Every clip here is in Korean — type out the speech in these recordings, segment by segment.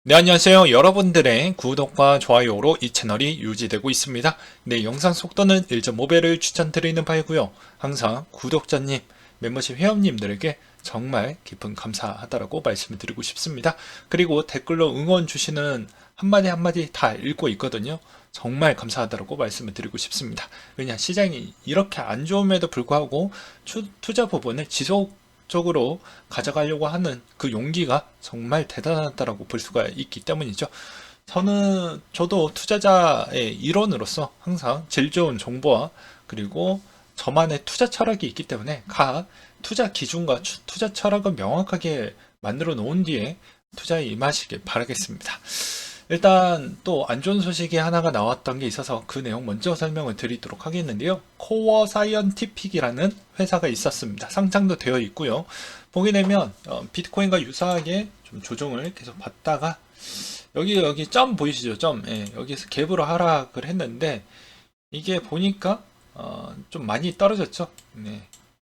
네, 안녕하세요. 여러분들의 구독과 좋아요로 이 채널이 유지되고 있습니다. 네, 영상 속도는 1.5배를 추천드리는 바이고요. 항상 구독자님, 멤버십 회원님들에게 정말 깊은 감사하다라고 말씀을 드리고 싶습니다. 그리고 댓글로 응원 주시는 한마디 한마디 다 읽고 있거든요. 정말 감사하다라고 말씀을 드리고 싶습니다. 왜냐, 시장이 이렇게 안 좋음에도 불구하고 투자 부분을 지속적으로 가져가려고 하는 그 용기가 정말 대단하다라고 볼 수가 있기 때문이죠. 저도 투자자의 일원으로서 항상 질 좋은 정보와 그리고 저만의 투자 철학이 있기 때문에 각 투자 기준과 투자 철학을 명확하게 만들어 놓은 뒤에 투자에 임하시길 바라겠습니다. 일단 또 안 좋은 소식이 하나가 나왔던 게 있어서 그 내용 먼저 설명을 드리도록 하겠는데요. 코어 사이언티픽이라는 회사가 있었습니다. 상장도 되어 있고요. 보게 되면 비트코인과 유사하게 좀 조정을 계속 받다가 여기 점 보이시죠? 점. 예, 여기서 갭으로 하락을 했는데 이게 보니까 좀 많이 떨어졌죠. 네.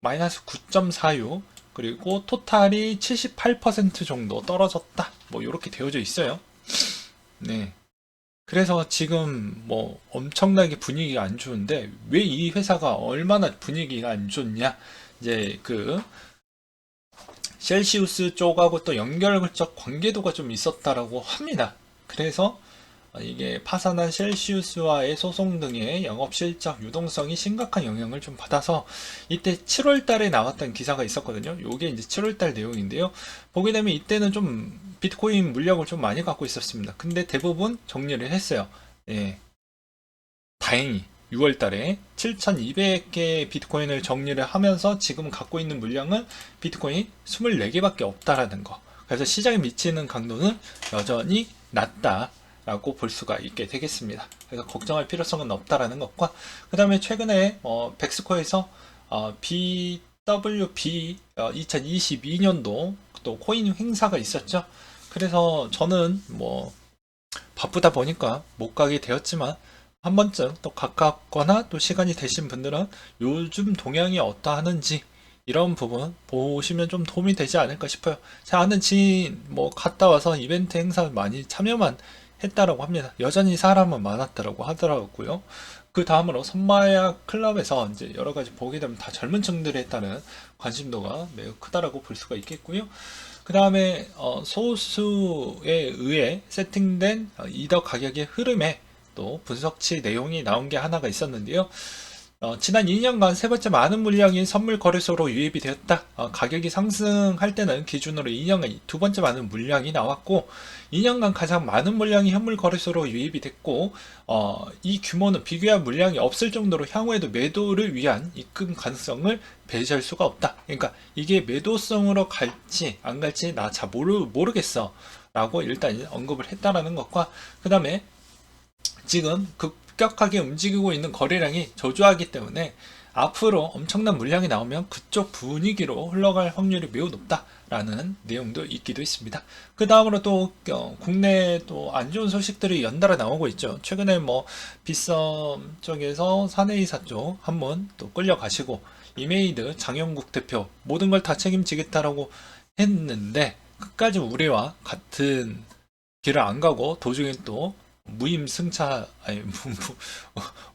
마이너스 9.46 그리고 토탈이 78% 정도 떨어졌다. 뭐 이렇게 되어져 있어요. 네. 그래서 지금 뭐 엄청나게 분위기가 안 좋은데 왜 이 회사가 얼마나 분위기가 안 좋냐? 이제 그 셀시우스 쪽하고 또 연결적 관계도가 좀 있었다라고 합니다. 그래서 이게 파산한 셀시우스와의 소송 등의 영업 실적 유동성이 심각한 영향을 좀 받아서 이때 7월 달에 나왔던 기사가 있었거든요. 요게 이제 7월 달 내용인데요. 보게 되면 이때는 좀 비트코인 물량을 좀 많이 갖고 있었습니다. 근데 대부분 정리를 했어요. 예. 다행히 6월 달에 7,200개 비트코인을 정리를 하면서 지금 갖고 있는 물량은 비트코인 24개밖에 없다라는 거. 그래서 시장에 미치는 강도는 여전히 낮다라고 볼 수가 있게 되겠습니다. 그래서 걱정할 필요성은 없다라는 것과 그 다음에 최근에 백스코에서 BWB 2022년도 또 코인 행사가 있었죠. 그래서 저는 뭐 바쁘다 보니까 못 가게 되었지만 한 번쯤 또 가깝거나 또 시간이 되신 분들은 요즘 동향이 어떠하는지 이런 부분 보시면 좀 도움이 되지 않을까 싶어요. 제 아는 지인 뭐 갔다 와서 이벤트 행사 많이 참여만 했다라고 합니다. 여전히 사람은 많았다라고 하더라고요. 그 다음으로 선마야 클럽에서 이제 여러 가지 보게 되면 다 젊은 층들이 했다는 관심도가 매우 크다라고 볼 수가 있겠고요. 그 다음에 소수에 의해 세팅된 이더 가격의 흐름에 또 분석치 내용이 나온 게 하나가 있었는데요. 지난 2년간 세 번째 많은 물량이 선물 거래소로 유입이 되었다. 가격이 상승할 때는 기준으로 2년간 두 번째 많은 물량이 나왔고 2년간 가장 많은 물량이 현물 거래소로 유입이 됐고 이 규모는 비교할 물량이 없을 정도로 향후에도 매도를 위한 입금 가능성을 배제할 수가 없다. 그러니까 이게 매도성으로 갈지 안 갈지 나 잘 모르겠어 라고 일단 언급을 했다라는 것과 그 다음에 지금 급격하게 움직이고 있는 거래량이 저조하기 때문에 앞으로 엄청난 물량이 나오면 그쪽 분위기로 흘러갈 확률이 매우 높다라는 내용도 있기도 있습니다. 그 다음으로 또 국내 또 안 좋은 소식들이 연달아 나오고 있죠. 최근에 뭐 빗썸 쪽에서 사내이사 쪽 한번 또 끌려가시고 이메이드 장영국 대표 모든 걸 다 책임지겠다라고 했는데 끝까지 우리와 같은 길을 안 가고 도중에 또 무임승차 아니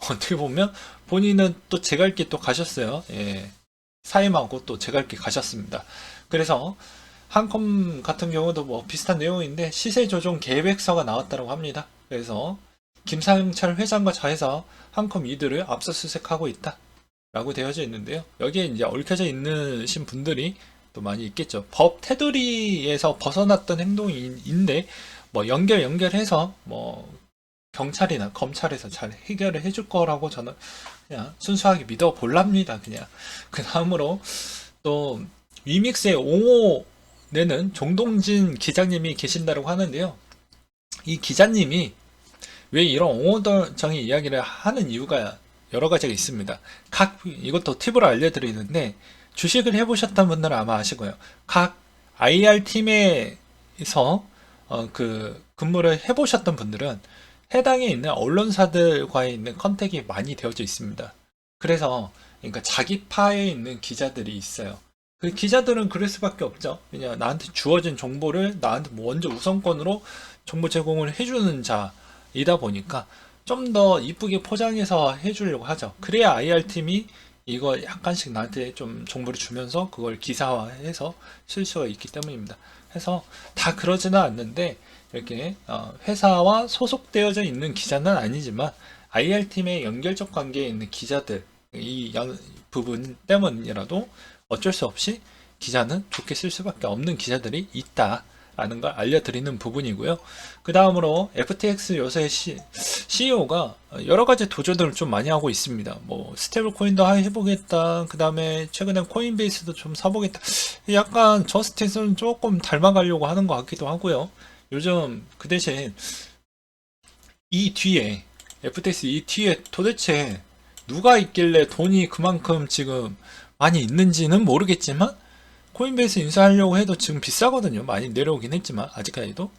어떻게 보면 본인은 또 제갈 길 또 가셨어요. 예. 사임하고 또 제갈 길 가셨습니다. 그래서 한컴 같은 경우도 뭐 비슷한 내용인데 시세 조정 계획서가 나왔다고 합니다. 그래서 김상철 회장과 자회사 한컴 이들을 압수수색하고 있다라고 되어져 있는데요. 여기에 이제 얽혀져 있는 분들이 또 많이 있겠죠. 법 테두리에서 벗어났던 행동인데 뭐 연결해서 뭐 경찰이나 검찰에서 잘 해결을 해줄 거라고 저는 그냥 순수하게 믿어 볼랍니다. 그냥 그 다음으로 또 위믹스의 옹호 내는 종동진 기자님이 계신다고 하는데요. 이 기자님이 왜 이런 옹호정의 이야기를 하는 이유가 여러 가지가 있습니다. 이것도 팁으로 알려드리는데 주식을 해보셨던 분들은 아마 아시고요. 각 IR 팀에서 그 근무를 해보셨던 분들은 해당에 있는 언론사들과의 있는 컨택이 많이 되어져 있습니다. 그래서 그러니까 자기 파에 있는 기자들이 있어요. 그 기자들은 그럴 수밖에 없죠. 그냥 나한테 주어진 정보를 나한테 먼저 우선권으로 정보 제공을 해주는 자이다 보니까 좀 더 이쁘게 포장해서 해주려고 하죠. 그래야 IR팀이 이거 약간씩 나한테 좀 정보를 주면서 그걸 기사화해서 쓸 수가 있기 때문입니다. 그래서 다 그러지는 않는데 이렇게 회사와 소속되어져 있는 기자는 아니지만 IR팀의 연결적 관계에 있는 기자들 이 부분 때문이라도 어쩔 수 없이 기자는 좋게 쓸 수밖에 없는 기자들이 있다라는 걸 알려드리는 부분이고요. 그 다음으로 FTX 요새 CEO가 여러 가지 도전들을 좀 많이 하고 있습니다. 뭐 스테이블 코인도 해보겠다. 그 다음에 최근에 코인베이스도 좀 사보겠다. 약간 저스티스는 조금 닮아가려고 하는 것 같기도 하고요. 요즘 그 대신 이 뒤에 FTX 이 뒤에 도대체 누가 있길래 돈이 그만큼 지금 많이 있는지는 모르겠지만 코인베이스 인수하려고 해도 지금 비싸거든요. 많이 내려오긴 했지만 아직까지도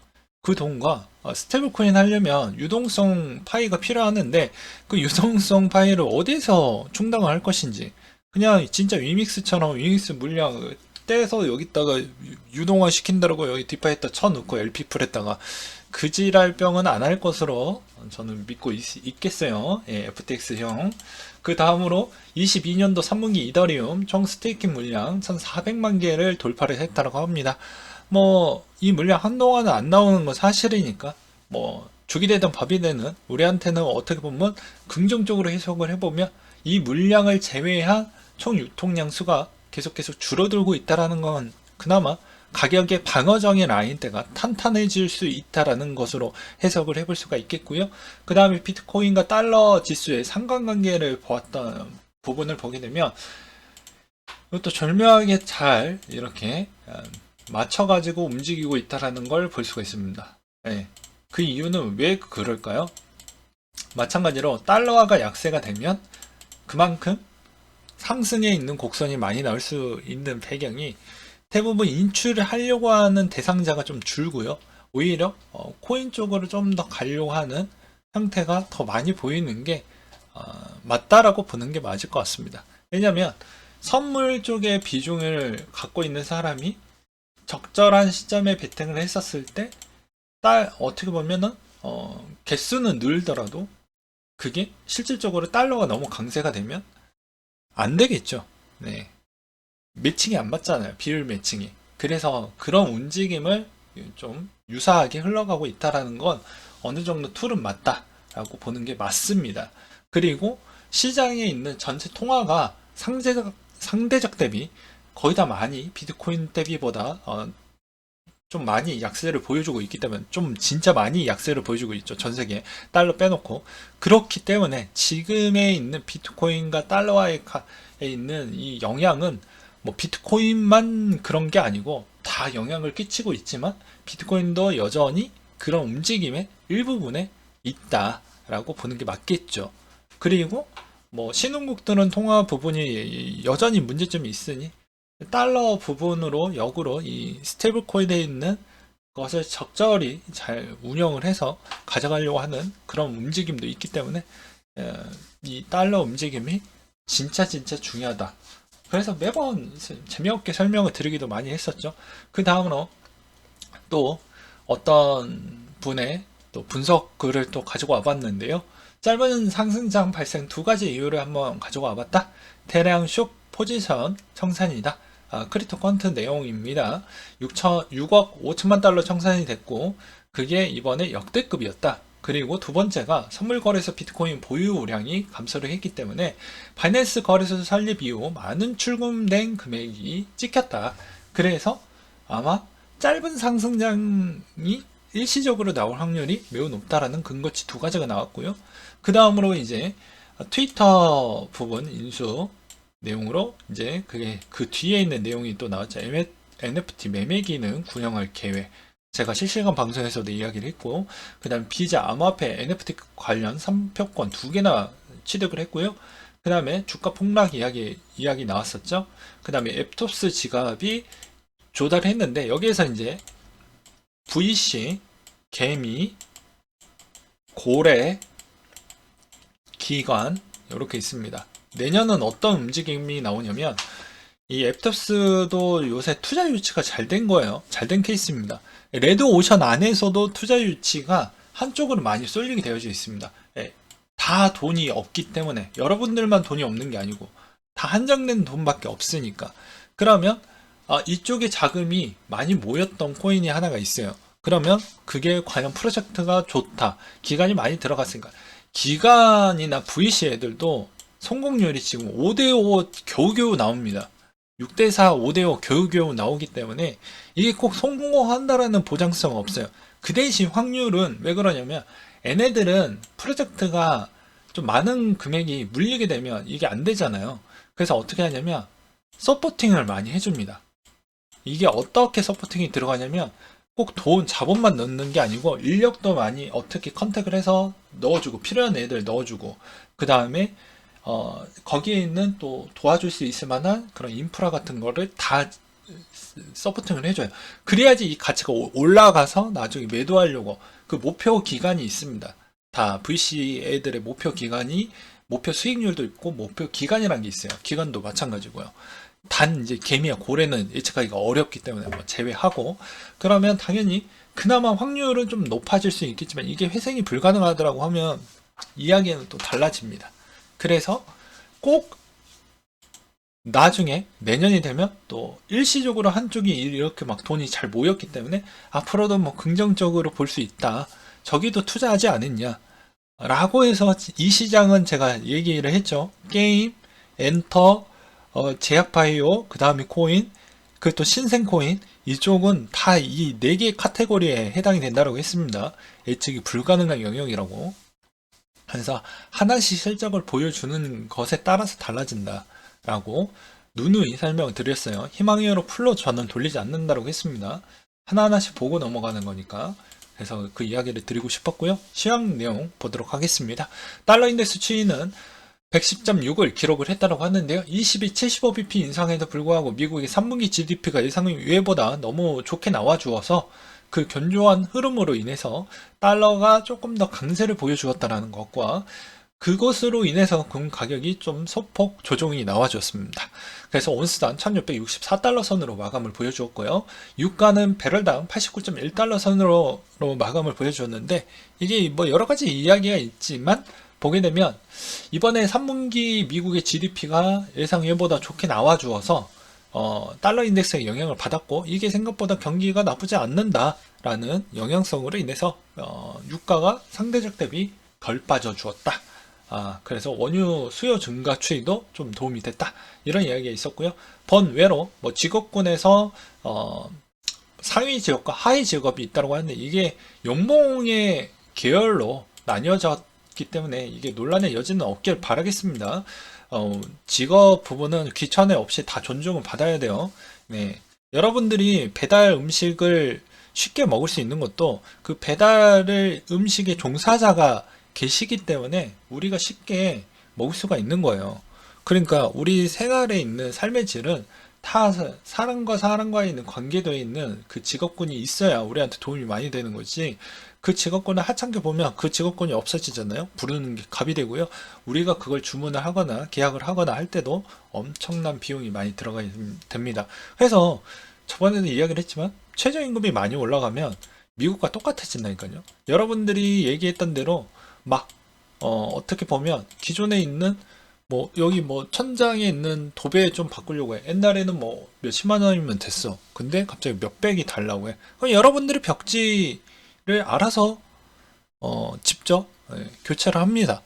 그 돈과 스테이블 코인 하려면 유동성 파이가 필요하는데 그 유동성 파이를 어디서 충당을 할 것인지 그냥 진짜 위믹스처럼 위믹스 물량 떼서 여기다가 유동화 시킨다고 여기 디파에다 쳐놓고 LP풀 했다가 그 지랄병은 안 할 것으로 저는 믿고 있겠어요. 예, FTX형. 그 다음으로 22년도 3분기 이더리움 총 스테이킹 물량 1,400만 개를 돌파를 했다고 합니다. 뭐 이 물량 한동안은 안 나오는 건 사실이니까 뭐 죽이 되든 밥이 되는 우리한테는 어떻게 보면 긍정적으로 해석을 해보면 이 물량을 제외한 총 유통량 수가 계속 줄어들고 있다라는 건 그나마 가격의 방어적인 라인대가 탄탄해질 수 있다라는 것으로 해석을 해볼 수가 있겠고요. 그 다음에 비트코인과 달러 지수의 상관관계를 보았던 부분을 보게 되면 이것도 절묘하게 잘 이렇게 맞춰가지고 움직이고 있다라는 걸 볼 수가 있습니다. 네. 그 이유는 왜 그럴까요? 마찬가지로 달러화가 약세가 되면 그만큼 상승에 있는 곡선이 많이 나올 수 있는 배경이 대부분 인출을 하려고 하는 대상자가 좀 줄고요. 오히려 코인 쪽으로 좀 더 가려고 하는 형태가 더 많이 보이는 게 맞다라고 보는 게 맞을 것 같습니다. 왜냐하면 선물 쪽의 비중을 갖고 있는 사람이 적절한 시점에 베팅을 했었을 때 어떻게 보면은 개수는 늘더라도 그게 실질적으로 달러가 너무 강세가 되면 안 되겠죠. 네. 매칭이 안 맞잖아요. 비율 매칭이. 그래서 그런 움직임을 좀 유사하게 흘러가고 있다라는 건 어느 정도 툴은 맞다라고 보는 게 맞습니다. 그리고 시장에 있는 전체 통화가 상대적 대비 거의 다 많이 비트코인 대비보다 좀 많이 약세를 보여주고 있기 때문에 좀 진짜 많이 약세를 보여주고 있죠. 전 세계 달러 빼놓고. 그렇기 때문에 지금에 있는 비트코인과 달러화에 있는 이 영향은 뭐 비트코인만 그런 게 아니고 다 영향을 끼치고 있지만 비트코인도 여전히 그런 움직임의 일부분에 있다라고 보는 게 맞겠죠. 그리고 뭐 신흥국들은 통화 부분이 여전히 문제점이 있으니 달러 부분으로 역으로 이 스테이블 코인에 있는 것을 적절히 잘 운영을 해서 가져가려고 하는 그런 움직임도 있기 때문에 이 달러 움직임이 진짜 중요하다. 그래서 매번 재미없게 설명을 드리기도 많이 했었죠. 그 다음으로 또 어떤 분의 또 분석 글을 또 가지고 와봤는데요. 짧은 상승장 발생 두 가지 이유를 한번 가지고 와봤다. 대량 숏 포지션 청산이다. 크립토 퀀트 내용입니다. 6억 5천만 달러 청산이 됐고 그게 이번에 역대급이었다. 그리고 두 번째가 선물 거래소 비트코인 보유량이 감소를 했기 때문에 바이낸스 거래소 설립 이후 많은 출금된 금액이 찍혔다. 그래서 아마 짧은 상승장이 일시적으로 나올 확률이 매우 높다라는 근거치 두 가지가 나왔고요. 그 다음으로 이제 트위터 부분 인수 내용으로 이제 그게 그 뒤에 있는 내용이 또 나왔죠. NFT 매매 기능 구형할 계획. 제가 실시간 방송에서도 이야기를 했고, 그 다음에 비자 암호화폐 NFT 관련 3표권 2개나 취득을 했고요. 그 다음에 주가 폭락 이야기 나왔었죠. 그 다음에 앱톱스 지갑이 조달을 했는데, 여기에서 이제 VC, 개미, 고래, 기관, 이렇게 있습니다. 내년은 어떤 움직임이 나오냐면, 이 앱토스도 요새 투자 유치가 잘 된 거예요. 잘 된 케이스입니다. 레드 오션 안에서도 투자 유치가 한쪽으로 많이 쏠리게 되어져 있습니다. 예, 다 돈이 없기 때문에 여러분들만 돈이 없는 게 아니고 다 한정된 돈밖에 없으니까. 그러면 이쪽에 자금이 많이 모였던 코인이 하나가 있어요. 그러면 그게 과연 프로젝트가 좋다, 기간이 많이 들어갔으니까. 기간이나 VC 애들도 성공률이 지금 5대5 겨우겨우 나옵니다. 6대4, 5대5 겨우겨우 나오기 때문에 이게 꼭 성공한다라는 보장성은 없어요. 그 대신 확률은 왜 그러냐면 얘네들은 프로젝트가 좀 많은 금액이 물리게 되면 이게 안 되잖아요. 그래서 어떻게 하냐면 서포팅을 많이 해줍니다. 이게 어떻게 서포팅이 들어가냐면 꼭 돈, 자본만 넣는 게 아니고 인력도 많이 어떻게 컨택을 해서 넣어주고, 필요한 애들 넣어주고, 그 다음에 거기에 있는 또 도와줄 수 있을 만한 그런 인프라 같은 거를 다 서포팅을 해줘요. 그래야지 이 가치가 올라가서 나중에 매도하려고. 그 목표 기간이 있습니다. 다 VC 애들의 목표 기간이, 목표 수익률도 있고 목표 기간이라는 게 있어요. 기간도 마찬가지고요. 단 이제 개미와 고래는 예측하기가 어렵기 때문에 뭐 제외하고, 그러면 당연히 그나마 확률은 좀 높아질 수 있겠지만 이게 회생이 불가능하더라고 하면 이야기는 또 달라집니다. 그래서 꼭 나중에 내년이 되면 또 일시적으로 한쪽이 이렇게 막 돈이 잘 모였기 때문에 앞으로도 뭐 긍정적으로 볼 수 있다, 저기도 투자하지 않았냐 라고 해서 이 시장은 제가 얘기를 했죠. 게임, 엔터, 제약바이오, 그 다음에 코인, 그리고 또 신생코인, 이쪽은 다 이 4개 카테고리에 해당이 된다고 했습니다. 예측이 불가능한 영역이라고. 그래서 하나씩 실적을 보여주는 것에 따라서 달라진다 라고 누누이 설명을 드렸어요. 희망이어로 풀로 저는 돌리지 않는다고 했습니다. 하나하나씩 보고 넘어가는 거니까. 그래서 그 이야기를 드리고 싶었고요. 시황 내용 보도록 하겠습니다. 달러 인덱스 추이는 110.6을 기록을 했다고 하는데요. 22, 75bp 인상에도 불구하고 미국의 3분기 GDP가 예상외보다 너무 좋게 나와주어서 그 견조한 흐름으로 인해서 달러가 조금 더 강세를 보여주었다는 것과 그것으로 인해서 금 가격이 좀 소폭 조정이 나와줬습니다. 그래서 온스당 1664달러 선으로 마감을 보여주었고요. 유가는 배럴당 89.1달러 선으로 마감을 보여주었는데, 이게 뭐 여러 가지 이야기가 있지만 보게 되면 이번에 3분기 미국의 GDP가 예상외보다 좋게 나와주어서 달러 인덱스에 영향을 받았고, 이게 생각보다 경기가 나쁘지 않는다라는 영향성으로 인해서 유가가 상대적 대비 덜 빠져주었다. 그래서 원유 수요 증가 추이도 좀 도움이 됐다, 이런 이야기가 있었고요. 번외로 뭐 직업군에서 상위 직업과 하위 직업이 있다고 하는데 이게 연봉의 계열로 나뉘어졌기 때문에 이게 논란의 여지는 없길 바라겠습니다. 직업 부분은 귀천에 없이 다 존중을 받아야 돼요. 네. 여러분들이 배달 음식을 쉽게 먹을 수 있는 것도 그 배달을 음식의 종사자가 계시기 때문에 우리가 쉽게 먹을 수가 있는 거예요. 그러니까 우리 생활에 있는 삶의 질은 다 사람과 사람과의 있는 관계도에 있는 그 직업군이 있어야 우리한테 도움이 많이 되는 거지. 그 직업군을 하찮게 보면 그 직업군이 없어지잖아요. 부르는 게 값이 되고요. 우리가 그걸 주문을 하거나 계약을 하거나 할 때도 엄청난 비용이 많이 들어가야 됩니다. 그래서 저번에도 이야기를 했지만 최저임금이 많이 올라가면 미국과 똑같아진다니까요. 여러분들이 얘기했던 대로 막 어떻게 보면 기존에 있는 뭐 여기 뭐 천장에 있는 도배 좀 바꾸려고 해. 옛날에는 뭐 몇십만 원이면 됐어. 근데 갑자기 몇백이 달라고 해. 그럼 여러분들이 벽지를 알아서 직접 교체를 합니다.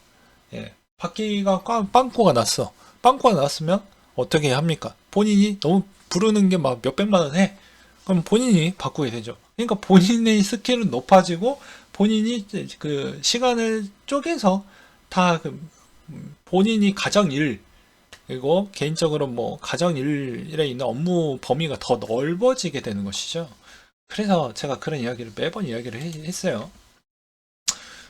예. 바퀴가 빵꾸가 났어. 빵꾸가 났으면 어떻게 합니까? 본인이 너무 부르는 게 막 몇백만 원 해. 그럼 본인이 바꾸게 되죠. 그러니까 본인의 스킬은 높아지고 본인이 그 시간을 쪼개서 다 본인이 가정일, 그리고 개인적으로 뭐 가정일에 있는 업무 범위가 더 넓어지게 되는 것이죠. 그래서 제가 그런 이야기를 매번 이야기를 했어요.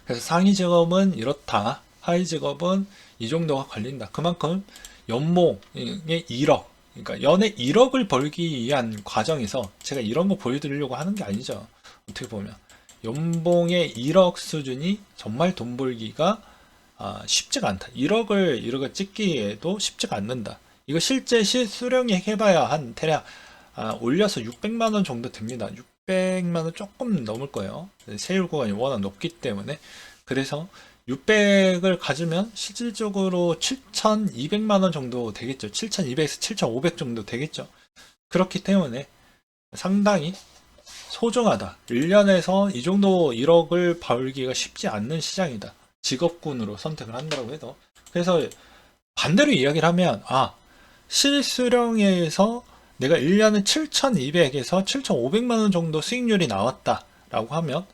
그래서 상위 직업은 이렇다, 하위 직업은 이 정도가 걸린다. 그만큼 연봉의 1억, 그러니까 연에 1억을 벌기 위한 과정에서 제가 이런 거 보여드리려고 하는 게 아니죠. 어떻게 보면 연봉의 1억 수준이 정말 돈 벌기가 쉽지가 않다. 1억을 찍기에도 쉽지가 않는다. 이거 실제 실수령액 해봐야 한 대략 올려서 600만 원 정도 됩니다. 600만 원 조금 넘을 거예요. 세율 구간이 워낙 높기 때문에. 그래서 600을 가지면 실질적으로 7,200만 원 정도 되겠죠. 7,200에서 7,500 정도 되겠죠. 그렇기 때문에 상당히 소중하다. 1년에서 이 정도 1억을 벌기가 쉽지 않는 시장이다. 직업군으로 선택을 한다고 해도. 그래서 반대로 이야기를 하면, 실수령에서 내가 1년에 7,200에서 7,500만 원 정도 수익률이 나왔다. 라고 하면,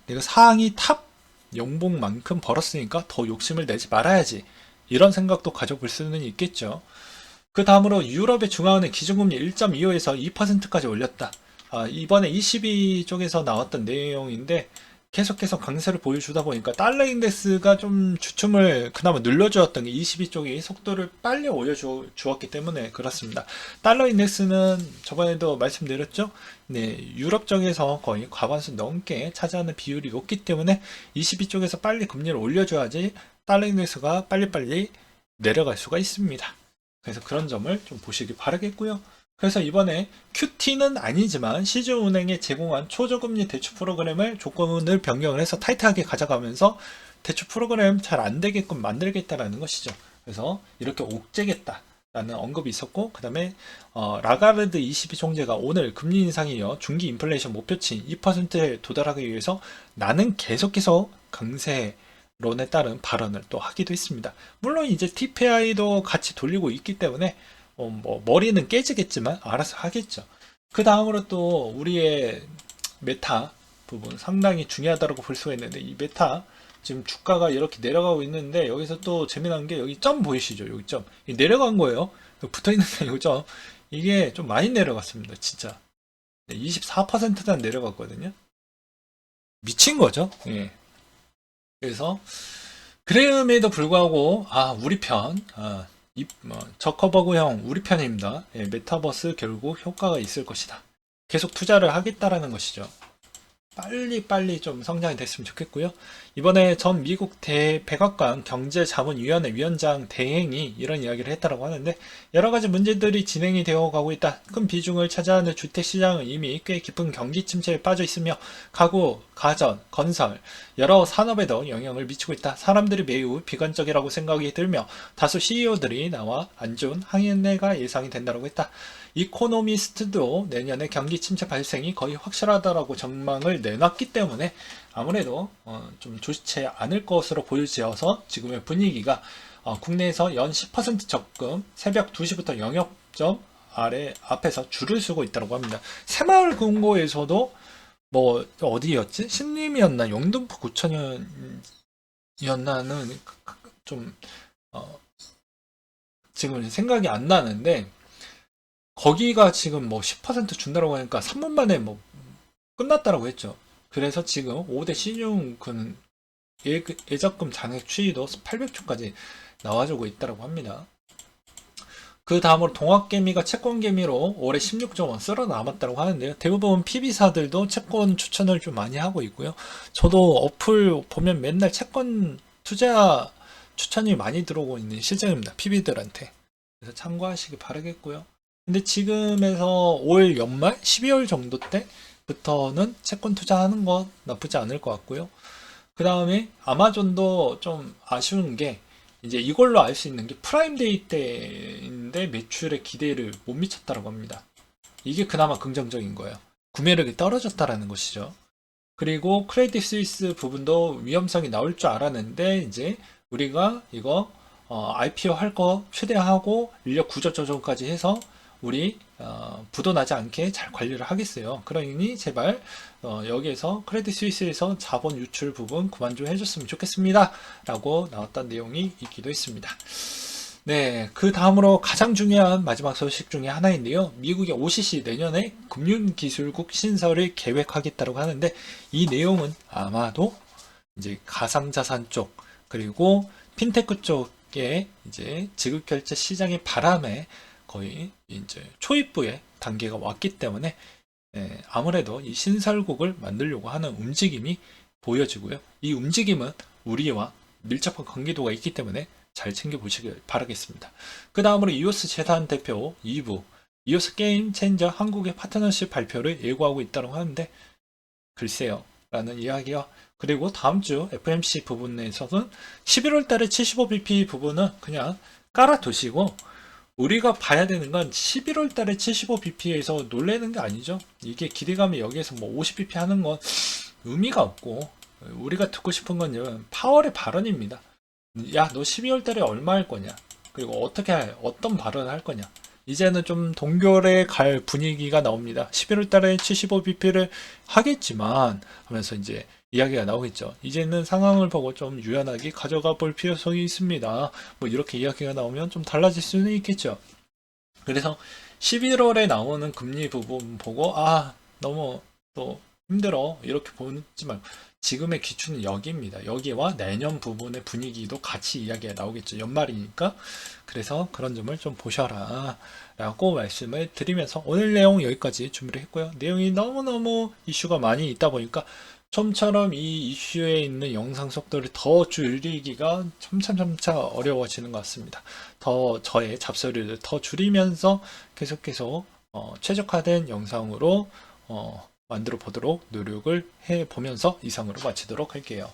내가 상위 탑 연봉만큼 벌었으니까 더 욕심을 내지 말아야지. 이런 생각도 가져볼 수는 있겠죠. 그 다음으로 유럽의 중앙은행 기준금리 1.25에서 2%까지 올렸다. 이번에 ECB 쪽에서 나왔던 내용인데 계속해서 강세를 보여주다 보니까 달러 인덱스가 좀 주춤을 그나마 눌러주었던 게 ECB 쪽이 속도를 빨리 올려주었기 때문에 그렇습니다. 달러 인덱스는 저번에도 말씀드렸죠. 네, 유럽 쪽에서 거의 과반수 넘게 차지하는 비율이 높기 때문에 ECB 쪽에서 빨리 금리를 올려줘야지 달러 인덱스가 빨리빨리 내려갈 수가 있습니다. 그래서 그런 점을 좀 보시기 바라겠고요. 그래서 이번에 QT는 아니지만 시중은행에 제공한 초저금리 대출 프로그램을 조건을 변경을 해서 타이트하게 가져가면서 대출 프로그램 잘 안되게끔 만들겠다라는 것이죠. 그래서 이렇게 옥죄겠다라는 언급이 있었고, 그 다음에 라가르드 ECB 총재가 오늘 금리 인상에 이어 중기 인플레이션 목표치 2%에 도달하기 위해서 나는 계속해서 강세론에 따른 발언을 또 하기도 했습니다. 물론 이제 TPI도 같이 돌리고 있기 때문에 머리는 깨지겠지만 알아서 하겠죠. 그 다음으로 또 우리의 메타 부분 상당히 중요하다고 볼 수가 있는데, 이 메타 지금 주가가 이렇게 내려가고 있는데 여기서 또 재미난 게 여기 점 보이시죠? 여기 점 내려간 거예요. 붙어있는 이 점, 이게 좀 많이 내려갔습니다. 진짜 24%단 내려갔거든요. 미친 거죠. 예. 그래서 그럼에도 불구하고 우리 편 저커버그형 우리 편입니다. 예, 메타버스 결국 효과가 있을 것이다. 계속 투자를 하겠다라는 것이죠. 빨리 좀 성장이 됐으면 좋겠고요. 이번에 전 미국 백악관 경제자문위원회 위원장 대행이 이런 이야기를 했다고 하는데, 여러 가지 문제들이 진행이 되어 가고 있다. 큰 비중을 차지하는 주택시장은 이미 꽤 깊은 경기 침체에 빠져 있으며 가구, 가전, 건설, 여러 산업에도 영향을 미치고 있다. 사람들이 매우 비관적이라고 생각이 들며 다수 CEO들이 나와 안 좋은 향해가 예상이 된다고 했다. 이코노미스트도 내년에 경기 침체 발생이 거의 확실하다라고 전망을 내놨기 때문에 아무래도 좀 좋지 않을 것으로 보여지어서 지금의 분위기가 국내에서 연 10% 적금 새벽 2시부터 영업점 앞에서 줄을 서고 있다고 합니다. 새마을 금고에서도 어디였지? 신림이었나 영등포 구천이었나는 좀 지금 생각이 안 나는데, 거기가 지금 10% 준다라고 하니까 3분 만에 끝났다라고 했죠. 그래서 지금 5대 신용금 예적금 잔액 추이도 800조까지 나와주고 있다라고 합니다. 그 다음으로 동학개미가 채권개미로 올해 16.1 쓸어 남았다고 하는데요. 대부분 PB사들도 채권 추천을 좀 많이 하고 있고요. 저도 어플 보면 맨날 채권 투자 추천이 많이 들어오고 있는 실정입니다. PB들한테. 그래서 참고하시기 바라겠고요. 근데 지금에서 올 연말 12월 정도 때부터는 채권 투자하는 건 나쁘지 않을 것 같고요. 그 다음에 아마존도 좀 아쉬운 게 이제 이걸로 알 수 있는 게 프라임데이 때인데 매출에 기대를 못 미쳤다고 합니다. 이게 그나마 긍정적인 거예요. 구매력이 떨어졌다라는 것이죠. 그리고 크레딧 스위스 부분도 위험성이 나올 줄 알았는데 이제 우리가 이거 IPO 할 거 최대화하고 인력 구조 조정까지 해서 우리 부도 나지 않게 잘 관리를 하겠어요. 그러니 제발 여기에서 크레딧 스위스에서 자본 유출 부분 그만 좀 해줬으면 좋겠습니다. 라고 나왔던 내용이 있기도 했습니다. 네, 그 다음으로 가장 중요한 마지막 소식 중에 하나인데요. 미국의 OCC 내년에 금융기술국 신설을 계획하겠다고 하는데, 이 내용은 아마도 이제 가상자산 쪽 그리고 핀테크 쪽에 이제 지급결제 시장의 바람에 거의 이제 초입부의 단계가 왔기 때문에 아무래도 이 신설국을 만들려고 하는 움직임이 보여지고요. 이 움직임은 우리와 밀접한 관계도가 있기 때문에 잘 챙겨보시길 바라겠습니다. 그 다음으로 이오스 재단 대표 2부 이오스 게임 체인저 한국의 파트너십 발표를 예고하고 있다고 하는데 글쎄요 라는 이야기와 그리고 다음 주 FMC 부분에서는 11월 달에 75bp 부분은 그냥 깔아두시고 우리가 봐야 되는 건 11월 달에 75bp에서 놀래는 게 아니죠. 이게 기대감이 여기에서 뭐 50bp 하는 건 의미가 없고 우리가 듣고 싶은 건 파월의 발언입니다. 야, 너 12월 달에 얼마 할 거냐? 그리고 어떤 발언을 할 거냐? 이제는 좀 동결에 갈 분위기가 나옵니다. 11월 달에 75bp를 하겠지만 하면서 이제 이야기가 나오겠죠. 이제는 상황을 보고 좀 유연하게 가져가 볼 필요성이 있습니다. 뭐 이렇게 이야기가 나오면 좀 달라질 수는 있겠죠. 그래서 11월에 나오는 금리 부분 보고 너무 또 힘들어 이렇게 보지 말고 지금의 기준은 여기입니다. 여기와 내년 부분의 분위기도 같이 이야기가 나오겠죠. 연말이니까. 그래서 그런 점을 좀 보셔라 라고 말씀을 드리면서 오늘 내용 여기까지 준비를 했고요. 내용이 너무너무 이슈가 많이 있다 보니까 좀처럼 이 이슈에 있는 영상 속도를 더 줄이기가 점차 어려워지는 것 같습니다. 더 저의 잡소리를 더 줄이면서 계속 최적화된 영상으로 만들어 보도록 노력을 해 보면서 이상으로 마치도록 할게요.